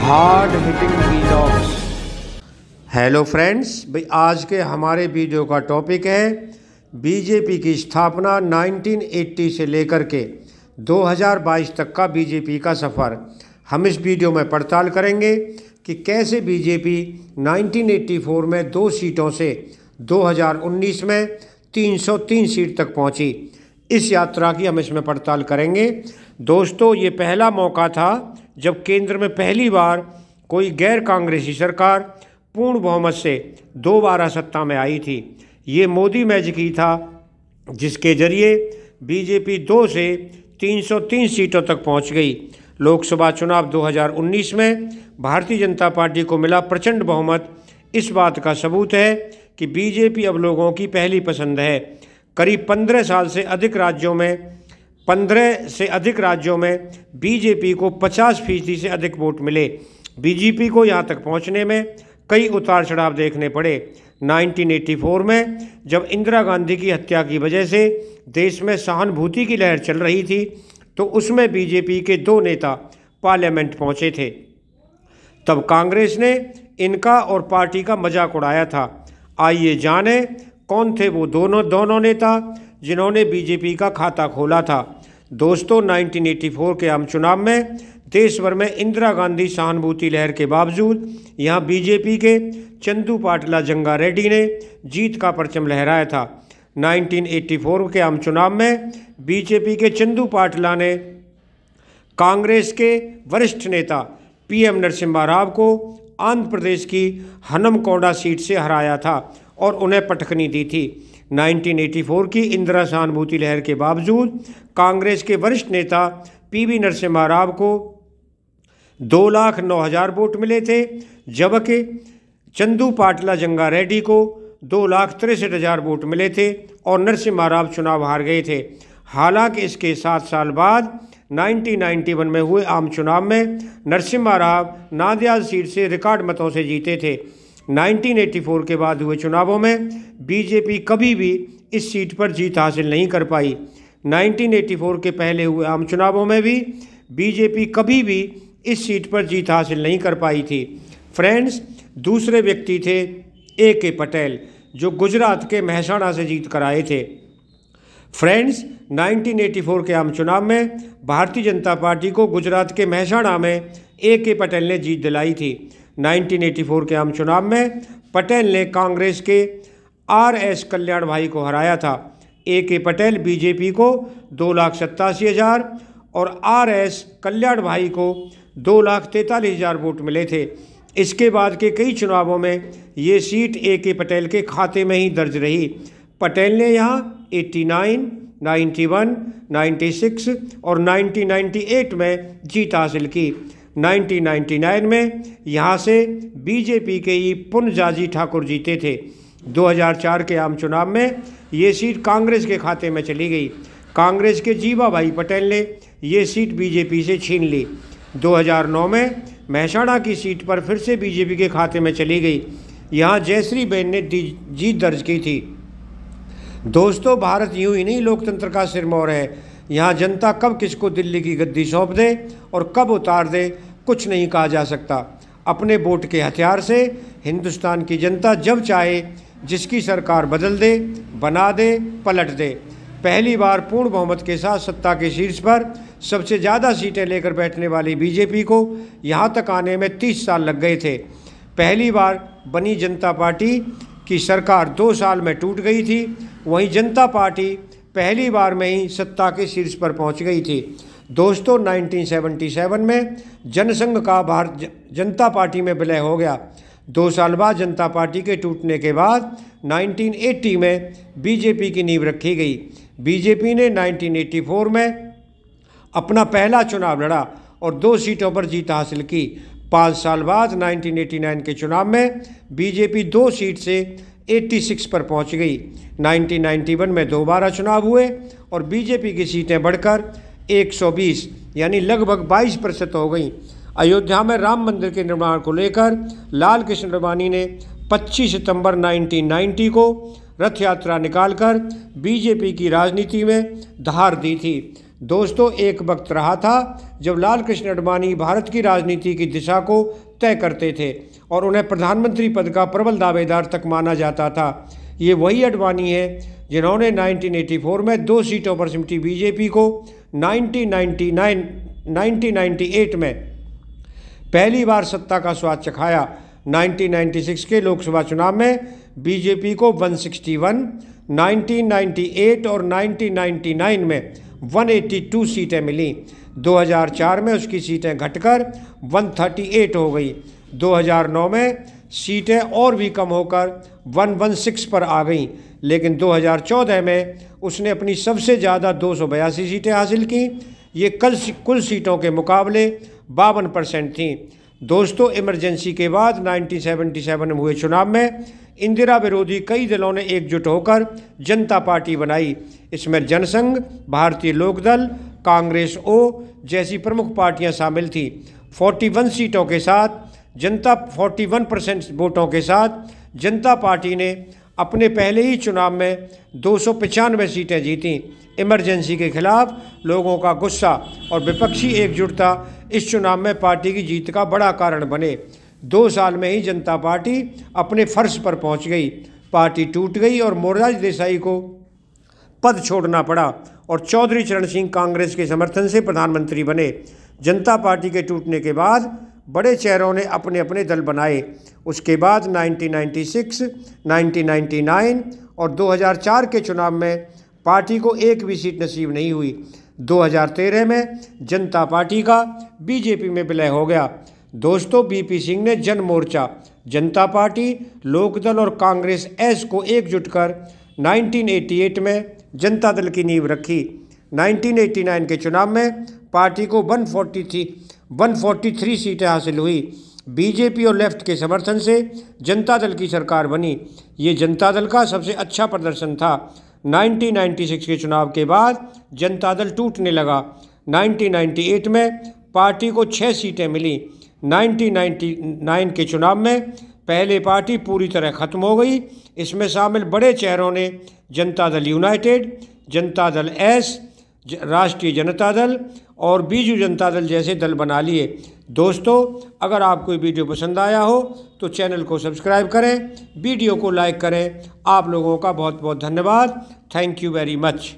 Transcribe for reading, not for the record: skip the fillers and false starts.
Hard hitting vlogs. Hello friends, भाई आज के हमारे वीडियो का टॉपिक है बीजेपी की स्थापना 1980 से लेकर के 2022 तक का बीजेपी का सफ़र। हम इस वीडियो में पड़ताल करेंगे कि कैसे बीजेपी 1984 में 2 सीटों से 2019 में 303 सीट तक पहुंची। इस यात्रा की हम इसमें पड़ताल करेंगे। दोस्तों, ये पहला मौका था जब केंद्र में पहली बार कोई गैर कांग्रेसी सरकार पूर्ण बहुमत से दोबारा सत्ता में आई थी। ये मोदी मैजिक था जिसके जरिए बीजेपी 2 से 303 सीटों तक पहुंच गई। लोकसभा चुनाव 2019 में भारतीय जनता पार्टी को मिला प्रचंड बहुमत इस बात का सबूत है कि बीजेपी अब लोगों की पहली पसंद है। करीब 15 से अधिक राज्यों में बीजेपी को 50% से अधिक वोट मिले। बीजेपी को यहाँ तक पहुँचने में कई उतार चढ़ाव देखने पड़े। 1984 में जब इंदिरा गांधी की हत्या की वजह से देश में सहानुभूति की लहर चल रही थी, तो उसमें बीजेपी के 2 नेता पार्लियामेंट पहुँचे थे। तब कांग्रेस ने इनका और पार्टी का मजाक उड़ाया था। आइए जाने कौन थे वो दोनों नेता जिन्होंने बीजेपी का खाता खोला था। दोस्तों, 1984 के आम चुनाव में देश भर में इंदिरा गांधी सहानुभूति लहर के बावजूद यहाँ बीजेपी के चंदू पाटला जंगा रेड्डी ने जीत का परचम लहराया था। 1984 के आम चुनाव में बीजेपी के चंदू पाटला ने कांग्रेस के वरिष्ठ नेता पीएम नरसिम्हा राव को आंध्र प्रदेश की हनमकोंडा सीट से हराया था और उन्हें पटखनी दी थी। 1984 की इंदिरा सहानुभूति लहर के बावजूद कांग्रेस के वरिष्ठ नेता पीवी नरसिम्हा राव को 2,09,000 वोट मिले थे, जबकि चंदू पाटला जंगा रेड्डी को 2,63,000 वोट मिले थे और नरसिम्हा राव चुनाव हार गए थे। हालांकि इसके 7 साल बाद 1991 में हुए आम चुनाव में नरसिम्हा राव नांदयाल सीट से रिकॉर्ड मतों से जीते थे। 1984 के बाद हुए चुनावों में बीजेपी कभी भी इस सीट पर जीत हासिल नहीं कर पाई। 1984 के पहले हुए आम चुनावों में भी बीजेपी कभी भी इस सीट पर जीत हासिल नहीं कर पाई थी। फ्रेंड्स, दूसरे व्यक्ति थे AK पटेल, जो गुजरात के मेहसाणा से जीत कर आए थे। फ्रेंड्स, 1984 के आम चुनाव में भारतीय जनता पार्टी को गुजरात के मेहसाणा में AK पटेल ने जीत दिलाई थी। 1984 के आम चुनाव में पटेल ने कांग्रेस के RS कल्याण भाई को हराया था। AK पटेल बीजेपी को 2,87,000 और RS कल्याण भाई को 2,43,000 वोट मिले थे। इसके बाद के कई चुनावों में ये सीट AK पटेल के खाते में ही दर्ज रही। पटेल ने यहाँ 89, 91, 96 और 1998 में जीत हासिल की। 1999 में यहाँ से बीजेपी के ही पुनजाजी ठाकुर जीते थे। 2004 के आम चुनाव में ये सीट कांग्रेस के खाते में चली गई। कांग्रेस के जीवा भाई पटेल ने ये सीट बीजेपी से छीन ली। 2009 में मेहसाणा की सीट पर फिर से बीजेपी के खाते में चली गई। यहाँ जयश्री बेन ने जीत दर्ज की थी। दोस्तों, भारत यूं ही नहीं लोकतंत्र का सिरमौर है। यहाँ जनता कब किसको दिल्ली की गद्दी सौंप दे और कब उतार दे, कुछ नहीं कहा जा सकता। अपने वोट के हथियार से हिंदुस्तान की जनता जब चाहे जिसकी सरकार बदल दे, बना दे, पलट दे। पहली बार पूर्ण बहुमत के साथ सत्ता के शीर्ष पर सबसे ज़्यादा सीटें लेकर बैठने वाली बीजेपी को यहाँ तक आने में 30 साल लग गए थे। पहली बार बनी जनता पार्टी की सरकार 2 साल में टूट गई थी। वहीं जनता पार्टी पहली बार में ही सत्ता के शीर्ष पर पहुंच गई थी। दोस्तों, 1977 में जनसंघ का भारतीय जनता पार्टी में विलय हो गया। 2 साल बाद जनता पार्टी के टूटने के बाद 1980 में बीजेपी की नींव रखी गई। बीजेपी ने 1984 में अपना पहला चुनाव लड़ा और 2 सीटों पर जीत हासिल की। 5 साल बाद 1989 के चुनाव में बीजेपी 2 सीट से 86 पर पहुंच गई। 1991 में दोबारा चुनाव हुए और बीजेपी की सीटें बढ़कर 120 यानी लगभग 22% हो गई। अयोध्या में राम मंदिर के निर्माण को लेकर लाल कृष्ण अडवाणी ने 25 सितंबर 1990 को रथ यात्रा निकालकर बीजेपी की राजनीति में धार दी थी। दोस्तों, एक वक्त रहा था जब लाल कृष्ण आडवाणी भारत की राजनीति की दिशा को तय करते थे और उन्हें प्रधानमंत्री पद का प्रबल दावेदार तक माना जाता था। ये वही आडवाणी है जिन्होंने 1984 में 2 सीटों पर सिमटी बीजेपी को 1998 में पहली बार सत्ता का स्वाद चखाया। 1996 के लोकसभा चुनाव में बीजेपी को 161, 1998 और 1999 में 182 सीटें मिलीं। 2004 में उसकी सीटें घटकर 138 हो गई। 2009 में सीटें और भी कम होकर 116 पर आ गईं, लेकिन 2014 में उसने अपनी सबसे ज़्यादा 282 सीटें हासिल की। ये कुल सीटों के मुकाबले 52% थीं। दोस्तों, इमरजेंसी के बाद 1977 में हुए चुनाव में इंदिरा विरोधी कई दलों ने एकजुट होकर जनता पार्टी बनाई। इसमें जनसंघ, भारतीय लोकदल, कांग्रेस ओ जैसी प्रमुख पार्टियां शामिल थीं। 41 सीटों के साथ 41% वोटों के साथ जनता पार्टी ने अपने पहले ही चुनाव में 295 सीटें जीतीं। इमरजेंसी के खिलाफ लोगों का गुस्सा और विपक्षी एकजुटता इस चुनाव में पार्टी की जीत का बड़ा कारण बने। 2 साल में ही जनता पार्टी अपने फर्श पर पहुंच गई। पार्टी टूट गई और मोरारजी देसाई को पद छोड़ना पड़ा और चौधरी चरण सिंह कांग्रेस के समर्थन से प्रधानमंत्री बने। जनता पार्टी के टूटने के बाद बड़े चेहरों ने अपने अपने दल बनाए। उसके बाद 1996, 1999 और 2004 के चुनाव में पार्टी को एक भी सीट नसीब नहीं हुई। 2013 में जनता पार्टी का बीजेपी में विलय हो गया। दोस्तों, बीपी सिंह ने जन मोर्चा, जनता पार्टी, लोकदल और कांग्रेस एस को एकजुट कर 1988 में जनता दल की नींव रखी। 1989 के चुनाव में पार्टी को 143 सीटें हासिल हुई। बीजेपी और लेफ्ट के समर्थन से जनता दल की सरकार बनी। ये जनता दल का सबसे अच्छा प्रदर्शन था। 1996 के चुनाव के बाद जनता दल टूटने लगा। 1998 में पार्टी को 6 सीटें मिली। 1999 के चुनाव में पहले पार्टी पूरी तरह खत्म हो गई। इसमें शामिल बड़े चेहरों ने जनता दल यूनाइटेड, जनता दल एस, राष्ट्रीय जनता दल और बीजू जनता दल जैसे दल बना लिए। दोस्तों, अगर आपको ये वीडियो पसंद आया हो तो चैनल को सब्सक्राइब करें, वीडियो को लाइक करें। आप लोगों का बहुत बहुत धन्यवाद। Thank you very much.